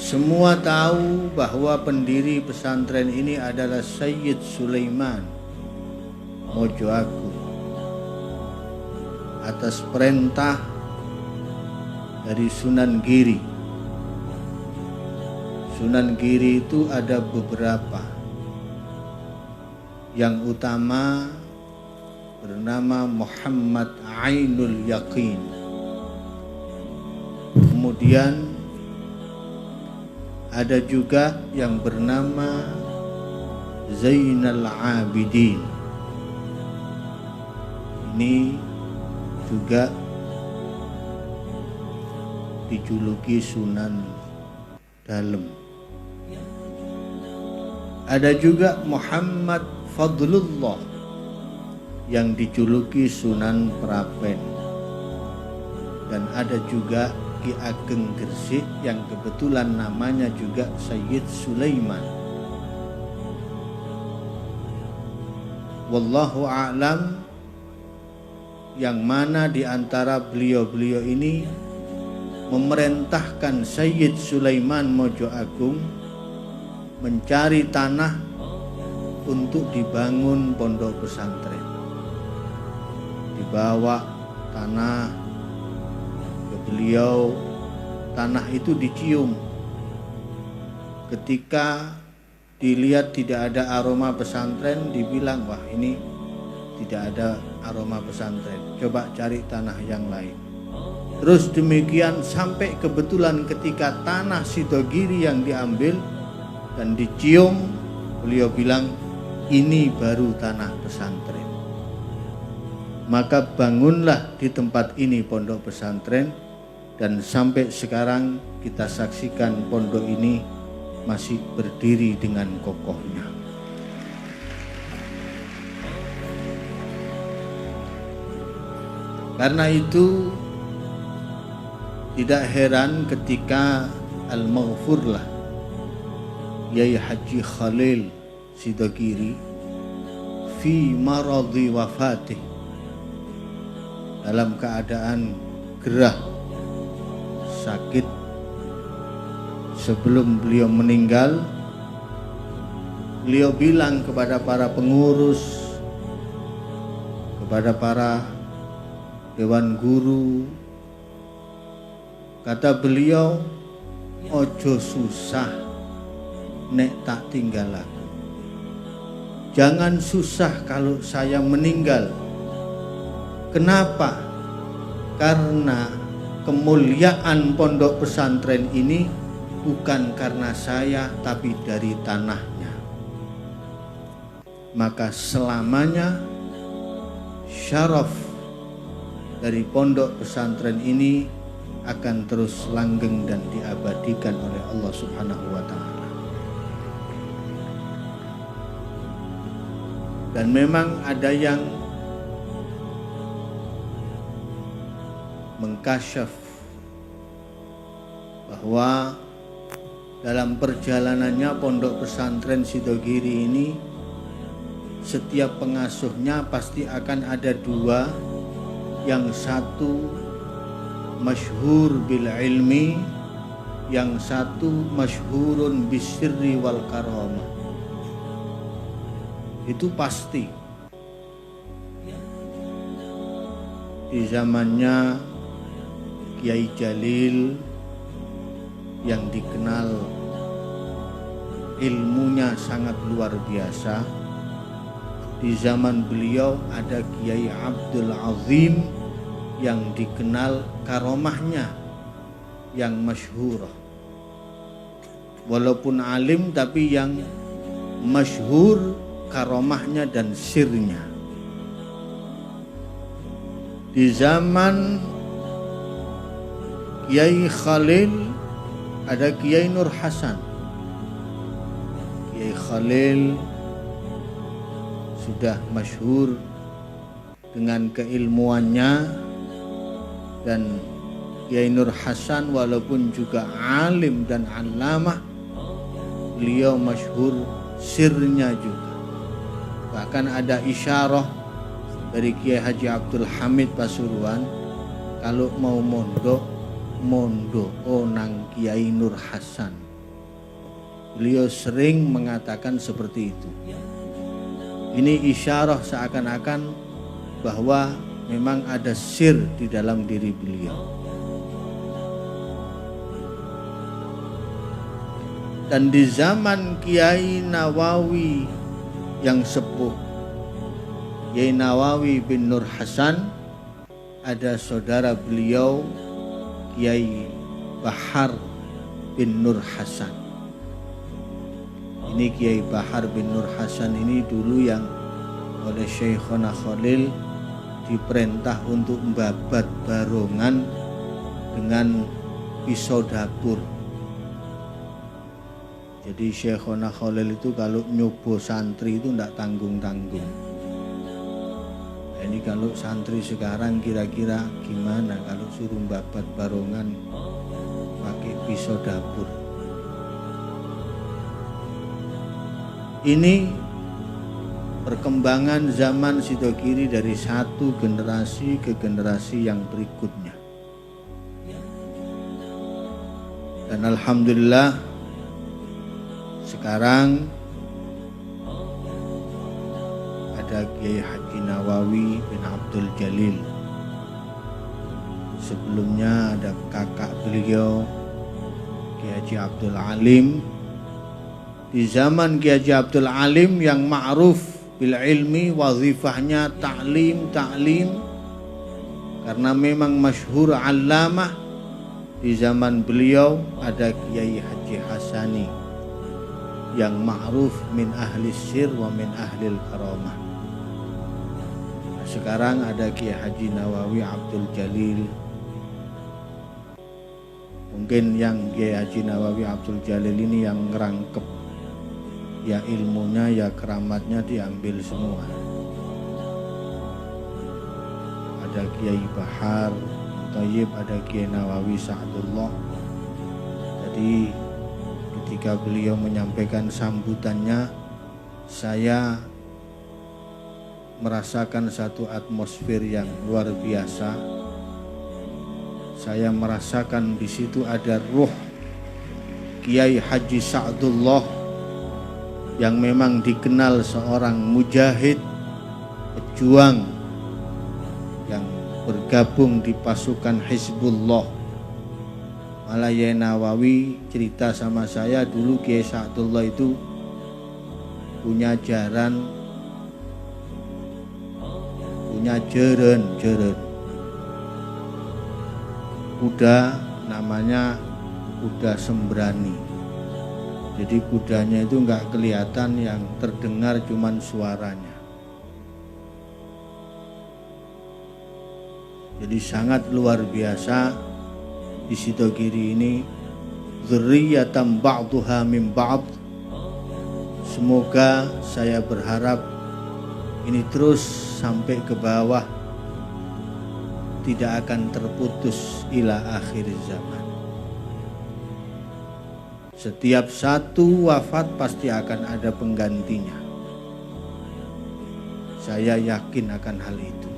Semua tahu bahwa pendiri pesantren ini adalah Sayyid Sulaiman Mojo Agung atas perintah dari Sunan Giri. Sunan Giri itu ada beberapa. Yang utama bernama Muhammad Ainul Yaqin. Kemudian ada juga yang bernama Zainal Abidin. Ini juga dijuluki Sunan Dalem. Ada juga Muhammad Fadlullah yang dijuluki Sunan Prapen. Dan ada juga Ki Ageng Gresik yang kebetulan namanya juga Sayyid Sulaiman. Wallahu a'lam, yang mana di antara beliau-beliau ini memerintahkan Sayyid Sulaiman Mojo Agung mencari tanah untuk dibangun pondok pesantren. Dibawa tanah ke beliau, tanah itu dicium. Ketika dilihat tidak ada aroma pesantren, dibilang, wah ini tidak ada aroma pesantren, coba cari tanah yang lain. Terus demikian sampai kebetulan ketika tanah Sidogiri yang diambil dan dicium, beliau bilang ini baru tanah pesantren. Maka bangunlah di tempat ini pondok pesantren, dan sampai sekarang kita saksikan pondok ini masih berdiri dengan kokohnya. Karena itu tidak heran ketika Al-Maghfurlah Yai Haji Khalil Sidogiri fi maradhi wafatih, dalam keadaan gerah sakit sebelum beliau meninggal, beliau bilang kepada para pengurus, kepada para dewan guru, kata beliau, ojo susah nek tak tinggal aku. Jangan susah kalau saya meninggal. Kenapa? Karena kemuliaan pondok pesantren ini bukan karena saya, tapi dari tanahnya. Maka selamanya syaraf dari pondok pesantren ini akan terus langgeng dan diabadikan oleh Allah Subhanahu wa Ta'ala. Dan memang ada yang mengkasyaf bahwa dalam perjalanannya pondok pesantren Sidogiri ini, setiap pengasuhnya pasti akan ada dua. Yang satu masyhur bil ilmi, yang satu masyhurun bisirri wal karamah. Itu pasti. Di zamannya Kiai Jalil yang dikenal ilmunya sangat luar biasa, di zaman beliau ada Kiai Abdul Azim yang dikenal karomahnya yang masyhur. Walaupun alim tapi yang masyhur karomahnya dan sirnya. Di zaman Kiai Khalil ada Kiai Nur Hasan. Kiai Khalil sudah masyhur dengan keilmuannya, dan Kiai Nur Hasan walaupun juga alim dan allamah, beliau masyhur sirnya juga. Bahkan ada isyarah dari Kiai Haji Abdul Hamid Pasuruan, kalau mau mondok nang Kiai Nur Hasan, Beliau sering mengatakan seperti itu. Ini isyarah seakan-akan bahwa memang ada sir di dalam diri beliau. Dan di zaman Kiai Nawawi yang sepuh, Kiai Nawawi bin Nur Hasan, ada saudara beliau Kiai Bahar bin Nur Hasan. Ini Kiai Bahar bin Nur Hasan ini dulu yang oleh Syekhona Khalil diperintah untuk membabat barongan dengan pisau dapur. Jadi Syekhona Khalil itu kalau nyobo santri itu tidak tanggung-tanggung. Ini kalau santri sekarang kira-kira gimana kalau suruh membabat barongan pakai pisau dapur. Ini perkembangan zaman Sidogiri dari satu generasi ke generasi yang berikutnya. Dan alhamdulillah sekarang ada Kiai Haji Nawawi bin Abdul Jalil. Sebelumnya ada kakak beliau Kiai Haji Abdul Alim. Di zaman Kiai Haji Abdul Alim yang ma'ruf bil ilmi, wazifahnya ta'lim karena memang masyhur allamah. Di zaman beliau ada Kiai Haji Hasani yang ma'ruf min ahli sir wa min ahli karamah. Sekarang ada Kiai Haji Nawawi Abdul Jalil. Mungkin yang Kiai Haji Nawawi Abdul Jalil ini yang ngerangkep, ya ilmunya ya keramatnya diambil semua. Ada Kiai Bahar Thayyib, ada Kiai Nawawi Sa'dullah. Jadi ketika beliau menyampaikan sambutannya, saya merasakan satu atmosfer yang luar biasa. Saya merasakan di situ ada ruh Kiai Haji Sa'dullah yang memang dikenal seorang mujahid, pejuang yang bergabung di pasukan Hizbullah. Malah Kiai Nawawi cerita sama saya dulu Kiai Sa'dullah itu punya jaran, punya jeren kuda, namanya kuda sembrani. Jadi kudanya itu enggak kelihatan, yang terdengar cuman suaranya. Jadi sangat luar biasa di Sidogiri ini, dzurriyyatan ba'duha min ba'd. Semoga saya berharap ini terus sampai ke bawah, tidak akan terputus ila akhir zaman. Setiap satu wafat pasti akan ada penggantinya. Saya yakin akan hal itu.